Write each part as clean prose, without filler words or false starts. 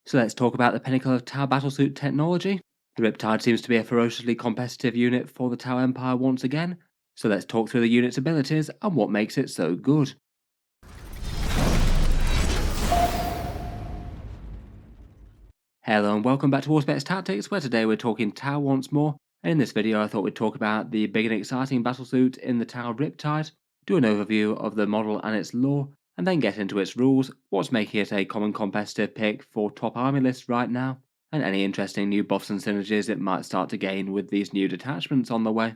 So let's talk about the pinnacle of T'au battlesuit technology. The Riptide seems to be a ferociously competitive unit for the T'au Empire once again, so let's talk through the unit's abilities and what makes it so good. Hello and welcome back to Auspex Tactics, where today we're talking T'au once more, and in this video I thought we'd talk about the big and exciting battlesuit in the T'au Riptide, do an overview of the model and its lore, and then get into its rules, what's making it a common competitive pick for top army lists right now, and any interesting new buffs and synergies it might start to gain with these new detachments on the way.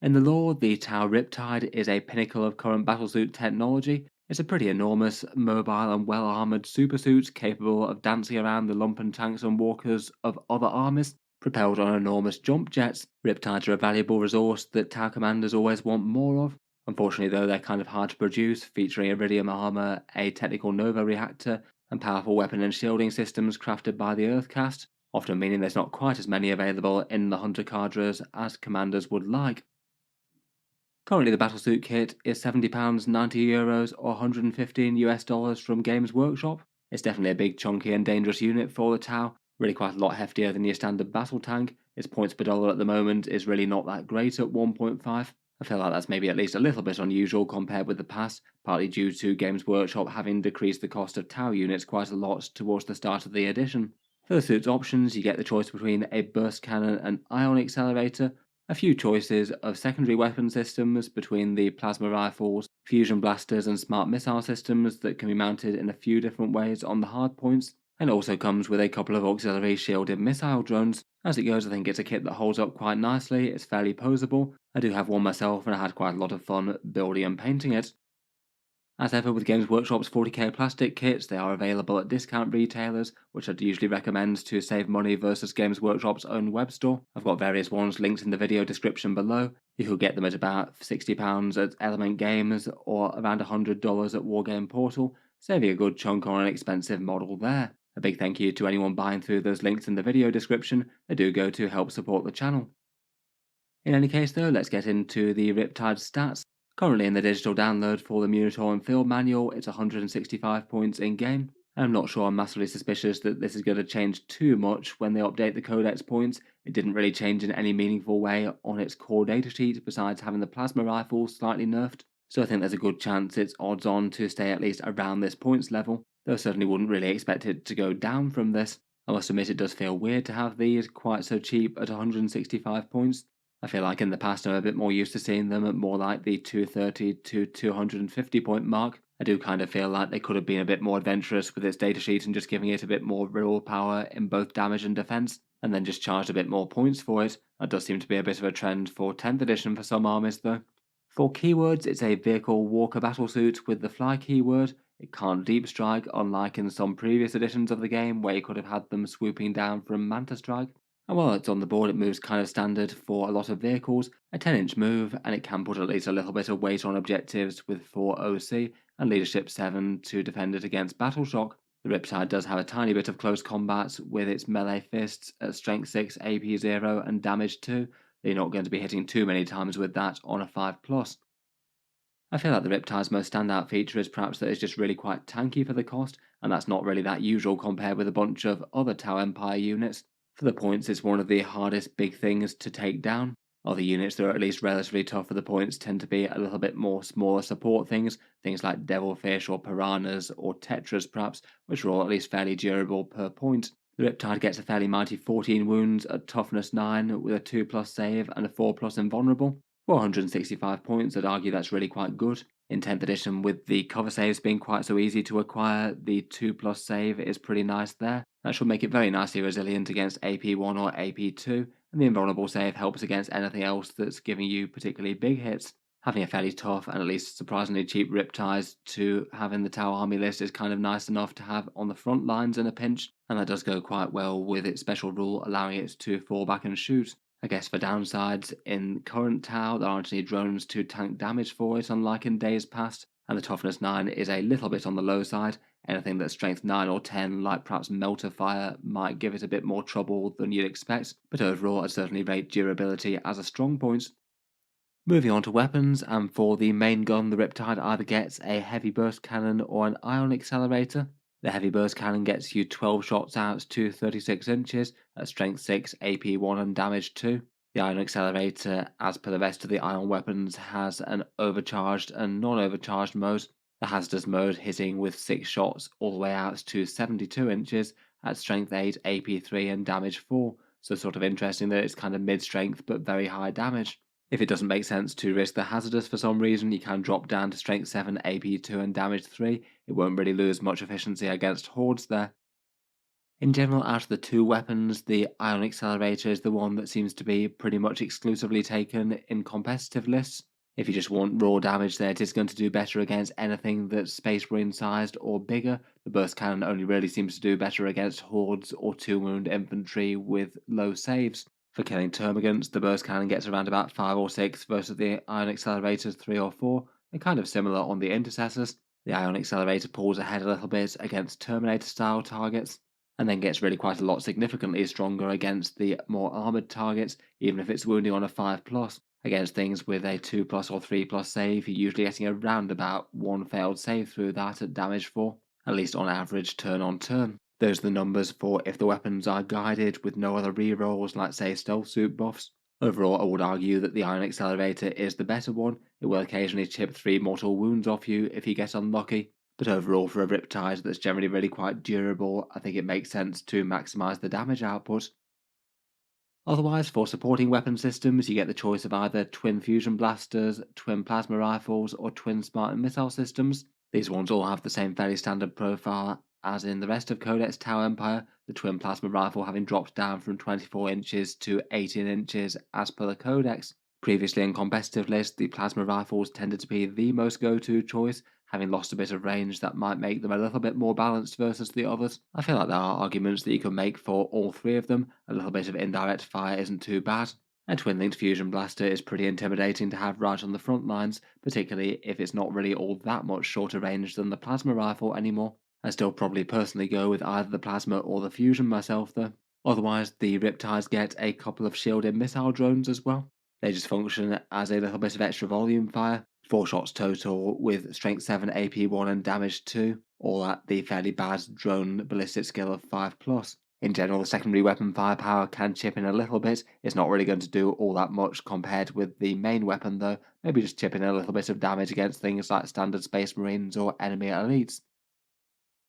In the lore, the T'au Riptide is a pinnacle of current battlesuit technology. It's a pretty enormous, mobile and well-armoured supersuit capable of dancing around the lumpen tanks and walkers of other armies. Propelled on enormous jump jets, Riptides are a valuable resource that T'au commanders always want more of. Unfortunately though, they're kind of hard to produce, featuring iridium armour, a technical Nova reactor, and powerful weapon and shielding systems crafted by the Earthcast, often meaning there's not quite as many available in the Hunter cadres as commanders would like. Currently the battlesuit kit is £70, €90 or 115 US dollars from Games Workshop. It's definitely a big, chunky and dangerous unit for the T'au, really quite a lot heftier than your standard battle tank. Its points per dollar at the moment is really not that great at 1.5. I feel like that's maybe at least a little bit unusual compared with the past, partly due to Games Workshop having decreased the cost of T'au units quite a lot towards the start of the edition. For the suit's options, you get the choice between a burst cannon and ion accelerator, a few choices of secondary weapon systems between the plasma rifles, fusion blasters and smart missile systems that can be mounted in a few different ways on the hardpoints, and also comes with a couple of auxiliary shielded missile drones. As it goes, I think it's a kit that holds up quite nicely, it's fairly posable. I do have one myself and I had quite a lot of fun building and painting it. As ever with Games Workshop's 40k plastic kits, they are available at discount retailers, which I'd usually recommend to save money versus Games Workshop's own web store. I've got various ones linked in the video description below. You could get them at about £60 at Element Games or around $100 at Wargame Portal, saving a good chunk on an expensive model there. A big thank you to anyone buying through those links in the video description. They do go to help support the channel. In any case though, let's get into the Riptide stats. Currently in the digital download for the Munitor and Field Manual, it's 165 points in-game. I'm not sure, I'm massively suspicious that this is going to change too much when they update the Codex points. It didn't really change in any meaningful way on its core datasheet, besides having the plasma rifle slightly nerfed, so I think there's a good chance it's odds on to stay at least around this points level, though I certainly wouldn't really expect it to go down from this. I must admit it does feel weird to have these quite so cheap at 165 points. I feel like in the past I'm a bit more used to seeing them at more like the 230 to 250 point mark. I do kind of feel like they could have been a bit more adventurous with its datasheet and just giving it a bit more real power in both damage and defense, and then just charged a bit more points for it. That does seem to be a bit of a trend for 10th edition for some armies though. For keywords, it's a vehicle walker battlesuit with the fly keyword. It can't deep strike, unlike in some previous editions of the game where you could have had them swooping down from Manta Strike. And while it's on the board, it moves kind of standard for a lot of vehicles, a 10-inch move, and it can put at least a little bit of weight on objectives with 4 OC and leadership 7 to defend it against battle shock. The Riptide does have a tiny bit of close combat with its melee fists at strength 6, AP 0 and damage 2. You're not going to be hitting too many times with that on a 5+. I feel like the Riptide's most standout feature is perhaps that it's just really quite tanky for the cost, and that's not really that usual compared with a bunch of other T'au Empire units. For the points, it's one of the hardest big things to take down. Other units that are at least relatively tough for the points tend to be a little bit more smaller support things like devilfish or piranhas or tetras perhaps, which are all at least fairly durable per point. The Riptide gets a fairly mighty 14 wounds at toughness 9 with a 2+ save and a 4+ invulnerable. 465 points, I'd argue that's really quite good. In 10th edition, with the cover saves being quite so easy to acquire, the 2+ save is pretty nice there. That should make it very nicely resilient against AP1 or AP2, and the invulnerable save helps against anything else that's giving you particularly big hits. Having a fairly tough and at least surprisingly cheap Riptide to have in the T'au army list is kind of nice enough to have on the front lines in a pinch, and that does go quite well with its special rule allowing it to fall back and shoot. I guess for downsides, in current T'au there aren't any drones to tank damage for it unlike in days past, and the toughness 9 is a little bit on the low side. Anything that's strength 9 or 10, like perhaps Melter Fire, might give it a bit more trouble than you'd expect, but overall I'd certainly rate durability as a strong point. Moving on to weapons, and for the main gun the Riptide either gets a heavy burst cannon or an ion accelerator. The heavy burst cannon gets you 12 shots out to 36 inches at strength 6, AP 1 and damage 2. The ion accelerator, as per the rest of the ion weapons, has an overcharged and non-overcharged mode. The hazardous mode hitting with 6 shots all the way out to 72 inches at strength 8, AP 3 and damage 4, so sort of interesting that it's kind of mid-strength but very high damage. If it doesn't make sense to risk the hazardous for some reason, you can drop down to strength 7, AP 2 and damage 3. It won't really lose much efficiency against hordes there. In general, out of the two weapons, the ion accelerator is the one that seems to be pretty much exclusively taken in competitive lists. If you just want raw damage there, it is going to do better against anything that's Space Marine sized or bigger. The burst cannon only really seems to do better against hordes or 2-wound infantry with low saves. For killing termagants, the burst cannon gets around about 5 or 6 versus the ion accelerator's 3 or 4. They're kind of similar on the intercessors. The ion accelerator pulls ahead a little bit against Terminator style targets, and then gets really quite a lot significantly stronger against the more armoured targets, even if it's wounding on a 5+. Against things with a 2+ or 3+ save, you're usually getting around about 1 failed save through that at damage 4, at least on average turn on turn. Those are the numbers for if the weapons are guided with no other rerolls like say stealth suit buffs. Overall, I would argue that the ion accelerator is the better one. It will occasionally chip 3 mortal wounds off you if you get unlucky, but overall for a Riptide that's generally really quite durable, I think it makes sense to maximise the damage output. Otherwise, for supporting weapon systems, you get the choice of either twin fusion blasters, twin plasma rifles, or twin Spartan missile systems. These ones all have the same fairly standard profile as in the rest of Codex T'au Empire, the twin plasma rifle having dropped down from 24 inches to 18 inches as per the Codex. Previously in competitive lists, the plasma rifles tended to be the most go-to choice, having lost a bit of range that might make them a little bit more balanced versus the others. I feel like there are arguments that you can make for all three of them. A little bit of indirect fire isn't too bad. A twin-linked fusion blaster is pretty intimidating to have right on the front lines, particularly if it's not really all that much shorter range than the plasma rifle anymore. I still probably personally go with either the plasma or the fusion myself though. Otherwise, the Riptides get a couple of shielded missile drones as well. They just function as a little bit of extra volume fire, 4 shots total with strength 7, AP 1 and damage 2, all at the fairly bad drone ballistic skill of 5+. In general, the secondary weapon firepower can chip in a little bit. It's not really going to do all that much compared with the main weapon though, maybe just chip in a little bit of damage against things like standard Space Marines or enemy elites.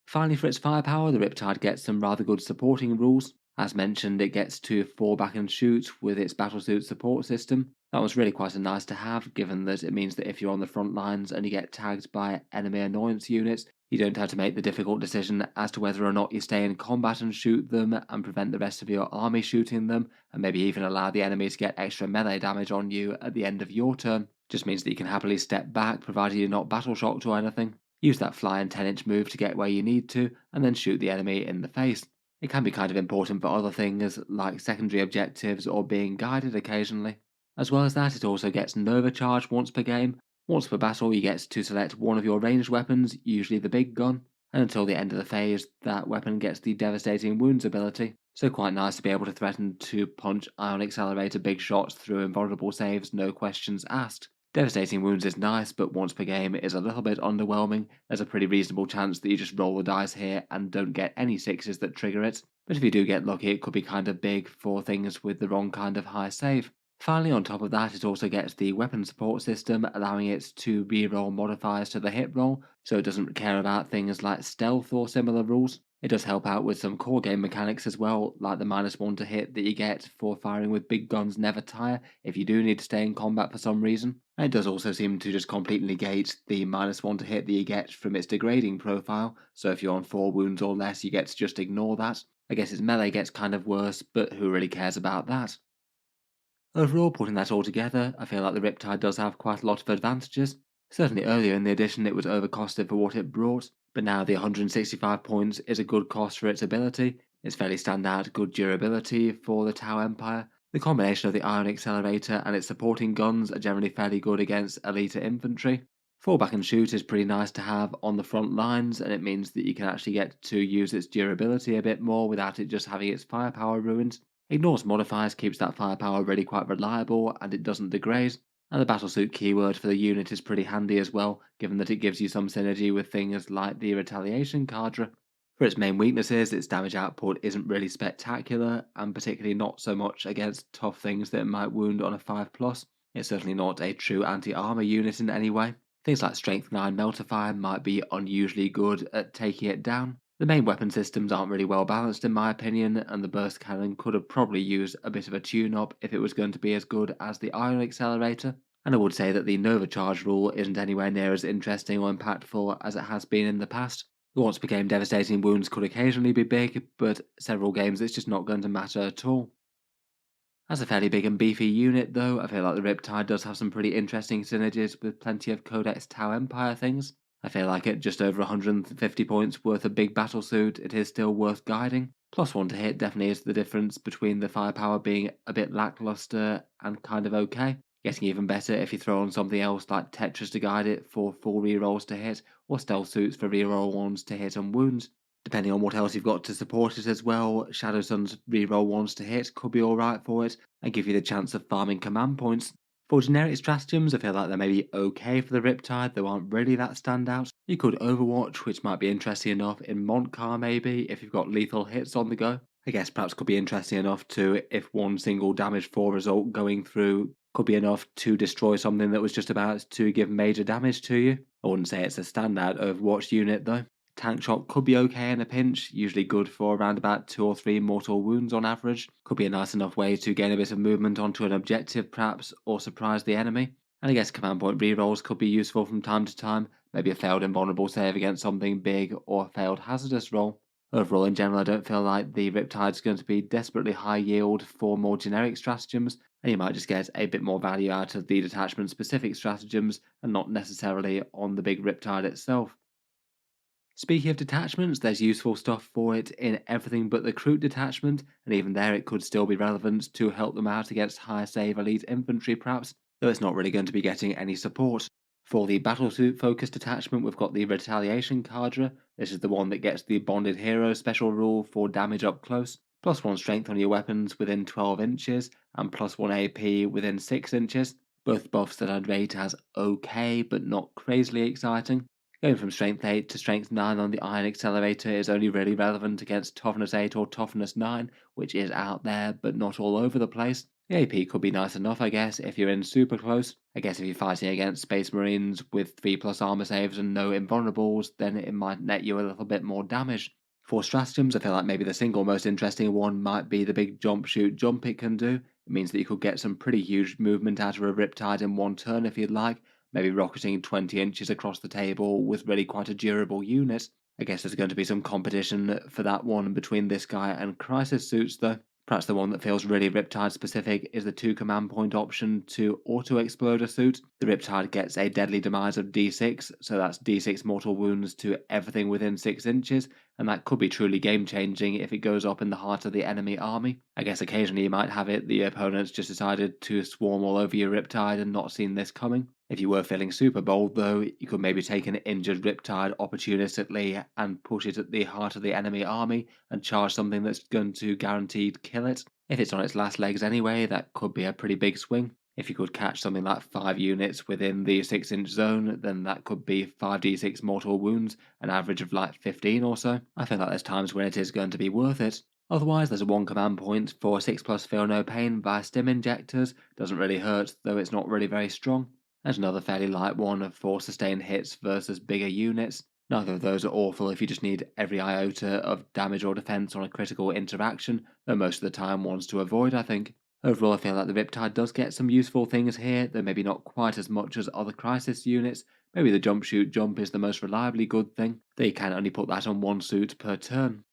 Finally, for its firepower, the Riptide gets some rather good supporting rules. As mentioned, it gets to fall back and shoot with its battlesuit support system. That was really quite a nice to have, given that it means that if you're on the front lines and you get tagged by enemy annoyance units, you don't have to make the difficult decision as to whether or not you stay in combat and shoot them and prevent the rest of your army shooting them, and maybe even allow the enemy to get extra melee damage on you at the end of your turn. Just means that you can happily step back, provided you're not battle shocked or anything. Use that flying 10-inch move to get where you need to, and then shoot the enemy in the face. It can be kind of important for other things like secondary objectives or being guided occasionally. As well as that, it also gets Nova Charge once per game. Once per battle, you get to select one of your ranged weapons, usually the big gun, and until the end of the phase, that weapon gets the Devastating Wounds ability. So quite nice to be able to threaten to punch Ion Accelerator big shots through invulnerable saves, no questions asked. Devastating Wounds is nice, but once per game is a little bit underwhelming. There's a pretty reasonable chance that you just roll the dice here and don't get any 6s that trigger it, but if you do get lucky it could be kind of big for things with the wrong kind of high save. Finally, on top of that, it also gets the weapon support system, allowing it to reroll modifiers to the hit roll, so it doesn't care about things like stealth or similar rules. It does help out with some core game mechanics as well, like the -1 to hit that you get for firing with big guns never tire if you do need to stay in combat for some reason. And it does also seem to just completely negate the -1 to hit that you get from its degrading profile, so if you're on 4 wounds or less you get to just ignore that. I guess its melee gets kind of worse, but who really cares about that? Overall, putting that all together, I feel like the Riptide does have quite a lot of advantages. Certainly earlier in the edition it was overcosted for what it brought, but now the 165 points is a good cost for its ability. It's fairly standout good durability for the T'au Empire. The combination of the Ion Accelerator and its supporting guns are generally fairly good against elite infantry. Fall back and shoot is pretty nice to have on the front lines, and it means that you can actually get to use its durability a bit more without it just having its firepower ruined. Ignores modifiers keeps that firepower really quite reliable and it doesn't degrade. And the battlesuit keyword for the unit is pretty handy as well, given that it gives you some synergy with things like the retaliation cadre. For its main weaknesses, its damage output isn't really spectacular, and particularly not so much against tough things that it might wound on a 5+. It's certainly not a true anti-armor unit in any way. Things like Strength 9 Meltifire might be unusually good at taking it down. The main weapon systems aren't really well balanced in my opinion, and the burst cannon could have probably used a bit of a tune-up if it was going to be as good as the Iron Accelerator. And I would say that the Nova Charge rule isn't anywhere near as interesting or impactful as it has been in the past. The once became devastating wounds could occasionally be big, but several games it's just not going to matter at all. As a fairly big and beefy unit though, I feel like the Riptide does have some pretty interesting synergies with plenty of Codex T'au Empire things. I feel like at just over 150 points worth of big battlesuit, it is still worth guiding. +1 to hit definitely is the difference between the firepower being a bit lackluster and kind of okay. Getting even better if you throw on something else like Tetras to guide it for full rerolls to hit, or stealth suits for reroll ones to hit and wounds. Depending on what else you've got to support it as well, Shadow Sun's reroll ones to hit could be alright for it, and give you the chance of farming command points. For generic stratagems, I feel like they're maybe okay for the Riptide, though aren't really that standout. You could Overwatch, which might be interesting enough in Montcar maybe, if you've got lethal hits on the go. I guess perhaps could be interesting enough to if one single damage 4 result going through could be enough to destroy something that was just about to give major damage to you. I wouldn't say it's a standout Overwatch unit though. Tank Shot could be okay in a pinch, usually good for around about 2 or 3 mortal wounds on average. Could be a nice enough way to gain a bit of movement onto an objective perhaps, or surprise the enemy. And I guess command point rerolls could be useful from time to time, maybe a failed invulnerable save against something big or a failed hazardous roll. Overall, in general, I don't feel like the Riptide's going to be desperately high yield for more generic stratagems, and you might just get a bit more value out of the detachment specific stratagems and not necessarily on the big Riptide itself. Speaking of detachments, there's useful stuff for it in everything but the Recruit detachment, and even there it could still be relevant to help them out against high save elite infantry perhaps, though it's not really going to be getting any support. For the Battlesuit focused detachment, we've got the Retaliation Cadre. This is the one that gets the Bonded Hero special rule for damage up close, +1 strength on your weapons within 12 inches, and +1 AP within 6 inches. Both buffs that I'd rate as okay, but not crazily exciting. Going from Strength 8 to Strength 9 on the Iron Accelerator is only really relevant against Toughness 8 or Toughness 9, which is out there but not all over the place. The AP could be nice enough, I guess, if you're in super close. I guess if you're fighting against Space Marines with 3+ armor saves and no invulnerables, then it might net you a little bit more damage. For stratagems, I feel like maybe the single most interesting one might be the big jump shoot jump it can do. It means that you could get some pretty huge movement out of a Riptide in one turn if you'd like, maybe rocketing 20 inches across the table with really quite a durable unit. I guess there's going to be some competition for that one between this guy and Crisis Suits though. Perhaps the one that feels really Riptide specific is the 2 command point option to auto explode a suit. The Riptide gets a deadly demise of d6, so that's d6 mortal wounds to everything within 6 inches, and that could be truly game changing if it goes up in the heart of the enemy army. I guess occasionally you might have it the opponent's just decided to swarm all over your Riptide and not seen this coming. If you were feeling super bold though, you could maybe take an injured Riptide opportunistically and push it at the heart of the enemy army and charge something that's going to guaranteed kill it. If it's on its last legs anyway, that could be a pretty big swing. If you could catch something like 5 units within the 6-inch zone, then that could be 5d6 mortal wounds, an average of like 15 or so. I feel like there's times when it is going to be worth it. Otherwise, there's a 1 command point for 6+ Feel No Pain via stim injectors. Doesn't really hurt, though it's not really very strong. There's another fairly light one for sustained hits versus bigger units. Neither of those are awful if you just need every iota of damage or defense on a critical interaction, though most of the time ones to avoid, I think. Overall, I feel like the Riptide does get some useful things here, though maybe not quite as much as other Crisis units. Maybe the jump shoot jump is the most reliably good thing, though you can only put that on one suit per turn.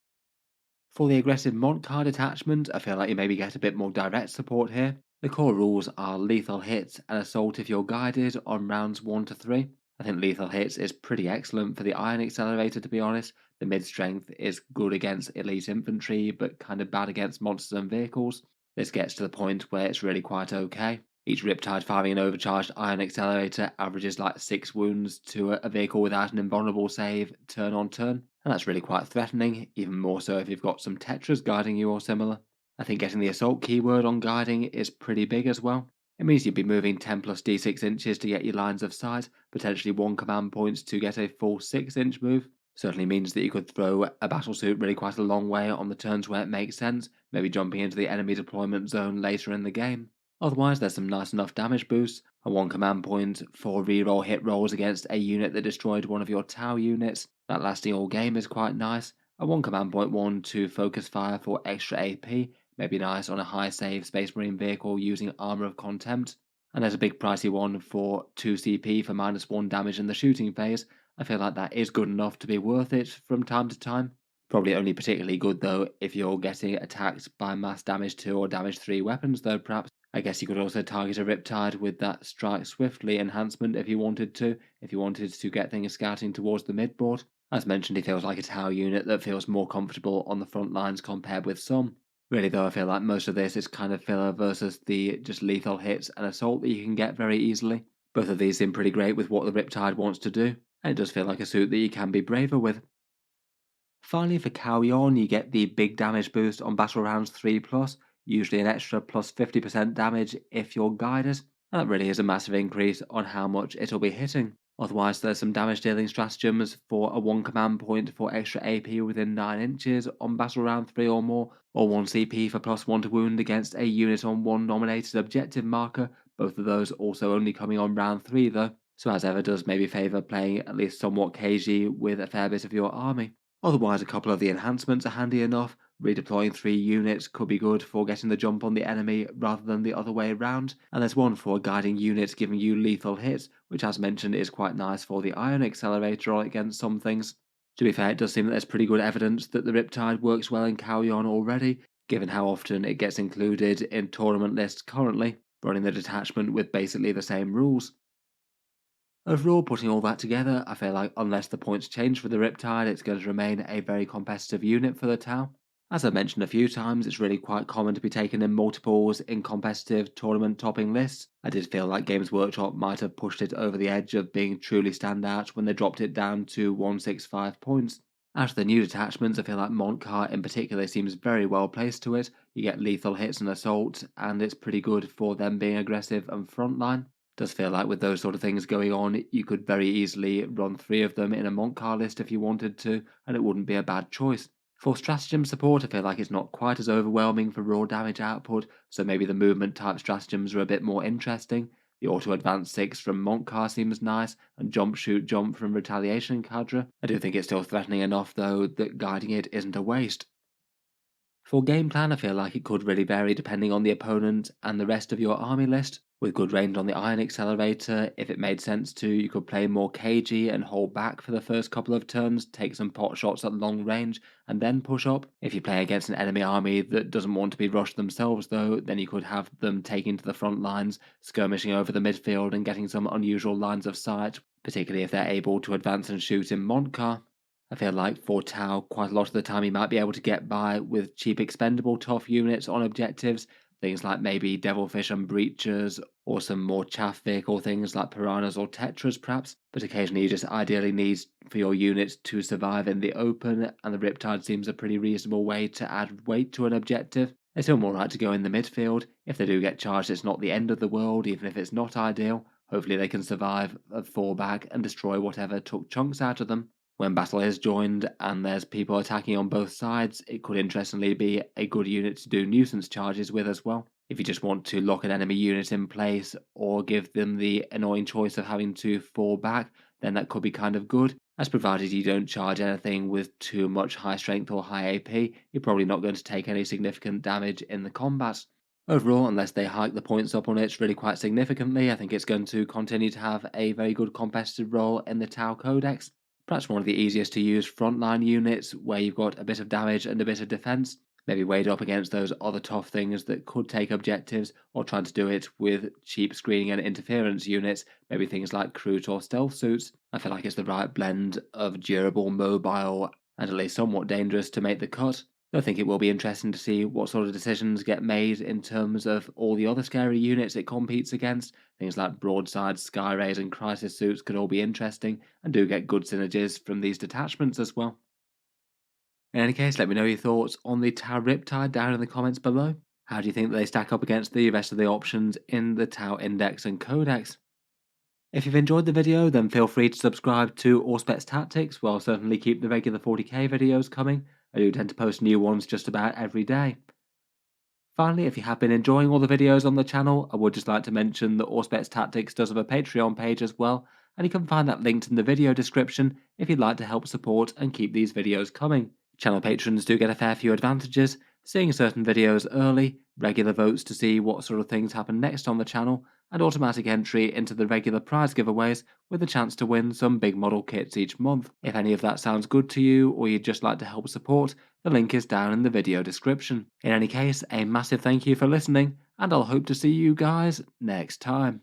For the aggressive mod card attachment, I feel like you maybe get a bit more direct support here. The core rules are lethal hits and assault if you're guided on rounds 1 to 3. I think lethal hits is pretty excellent for the Iron Accelerator to be honest. The mid strength is good against elite infantry but kind of bad against monsters and vehicles. This gets to the point where it's really quite okay. Each Riptide firing an overcharged Iron Accelerator averages like 6 wounds to a vehicle without an invulnerable save turn on turn, and that's really quite threatening, even more so if you've got some Tetras guiding you or similar. I think getting the assault keyword on guiding is pretty big as well. It means you'd be moving 10 plus d6 inches to get your lines of sight, potentially 1 command points to get a full 6-inch move. Certainly means that you could throw a battlesuit really quite a long way on the turns where it makes sense, maybe jumping into the enemy deployment zone later in the game. Otherwise, there's some nice enough damage boosts, a 1 command point for reroll hit rolls against a unit that destroyed one of your T'au units, that lasting all game is quite nice, a 1 command point one to focus fire for extra AP, maybe nice on a high save Space Marine vehicle using Armor of Contempt, and there's a big pricey one for 2 CP for -1 damage in the shooting phase. I feel like that is good enough to be worth it from time to time. Probably only particularly good though if you're getting attacked by mass damage 2 or damage 3 weapons though perhaps. I guess you could also target a Riptide with that strike swiftly enhancement if you wanted to get things scouting towards the midboard. As mentioned, he feels like a Tau unit that feels more comfortable on the front lines compared with some. Really though, I feel like most of this is kind of filler versus the just lethal hits and assault that you can get very easily. Both of these seem pretty great with what the Riptide wants to do, and it does feel like a suit that you can be braver with. Finally, for Kauyon, you get the big damage boost on battle rounds 3+, usually an extra plus 50% damage if you're guided, and that really is a massive increase on how much it'll be hitting. Otherwise, there's some damage dealing stratagems for a 1 command point for extra AP within 9 inches on battle round 3 or more, or 1 CP for +1 to wound against a unit on 1 nominated objective marker, both of those also only coming on round 3 though, so as ever does maybe favour playing at least somewhat cagey with a fair bit of your army. Otherwise, a couple of the enhancements are handy enough. Redeploying 3 units could be good for getting the jump on the enemy rather than the other way around, and there's one for guiding units giving you lethal hits, which as mentioned is quite nice for the ion accelerator against some things. To be fair, it does seem that there's pretty good evidence that the Riptide works well in Kauyon already, given how often it gets included in tournament lists currently, running the detachment with basically the same rules. Overall, putting all that together, I feel like unless the points change for the Riptide, it's going to remain a very competitive unit for the Tau. As I've mentioned a few times, it's really quite common to be taken in multiples in competitive tournament topping lists. I did feel like Games Workshop might have pushed it over the edge of being truly standout when they dropped it down to 165 points. Out of the new detachments, I feel like Montcar in particular seems very well placed to it. You get lethal hits and assault, and it's pretty good for them being aggressive and frontline. Does feel like with those sort of things going on, you could very easily run 3 of them in a Montcar list if you wanted to, and it wouldn't be a bad choice. For stratagem support, I feel like it's not quite as overwhelming for raw damage output, so maybe the movement type stratagems are a bit more interesting. The auto advance 6 from Montcar seems nice, and jump shoot jump from Retaliation Cadre. I do think it's still threatening enough though that guiding it isn't a waste. For game plan, I feel like it could really vary depending on the opponent and the rest of your army list. With good range on the Iron Accelerator, if it made sense to, you could play more cagey and hold back for the first couple of turns, take some pot shots at long range, and then push up. If you play against an enemy army that doesn't want to be rushed themselves though, then you could have them taking to the front lines, skirmishing over the midfield and getting some unusual lines of sight, particularly if they're able to advance and shoot in Montcar. I feel like for Tau, quite a lot of the time you might be able to get by with cheap expendable tough units on objectives, things like maybe Devilfish and Breachers, or some more chaff vehicle things like Piranhas or Tetras perhaps, but occasionally you just ideally need for your units to survive in the open, and the Riptide seems a pretty reasonable way to add weight to an objective. It's still more right to go in the midfield. If they do get charged, it's not the end of the world, even if it's not ideal. Hopefully they can survive, fall back, and destroy whatever took chunks out of them. When battle is joined and there's people attacking on both sides, it could interestingly be a good unit to do nuisance charges with as well. If you just want to lock an enemy unit in place or give them the annoying choice of having to fall back, then that could be kind of good, as provided you don't charge anything with too much high strength or high AP, you're probably not going to take any significant damage in the combats. Overall, unless they hike the points up on it really quite significantly, I think it's going to continue to have a very good competitive role in the Tau Codex. Perhaps one of the easiest to use frontline units where you've got a bit of damage and a bit of defense, maybe weighed up against those other tough things that could take objectives, or trying to do it with cheap screening and interference units, maybe things like Kroot or stealth suits. I feel like it's the right blend of durable, mobile, and at least somewhat dangerous to make the cut. I think it will be interesting to see what sort of decisions get made in terms of all the other scary units it competes against. Things like Broadsides, Skyrays, and Crisis Suits could all be interesting, and do get good synergies from these detachments as well. In any case, let me know your thoughts on the Tau Riptide down in the comments below. How do you think they stack up against the rest of the options in the Tau Index and Codex? If you've enjoyed the video, then feel free to subscribe to Auspex Tactics, where I'll certainly keep the regular 40k videos coming. I do tend to post new ones just about every day. Finally, if you have been enjoying all the videos on the channel, I would just like to mention that Auspex Tactics does have a Patreon page as well, and you can find that linked in the video description if you'd like to help support and keep these videos coming. Channel patrons do get a fair few advantages, seeing certain videos early, regular votes to see what sort of things happen next on the channel, and automatic entry into the regular prize giveaways with a chance to win some big model kits each month. If any of that sounds good to you, or you'd just like to help support, the link is down in the video description. In any case, a massive thank you for listening, and I'll hope to see you guys next time.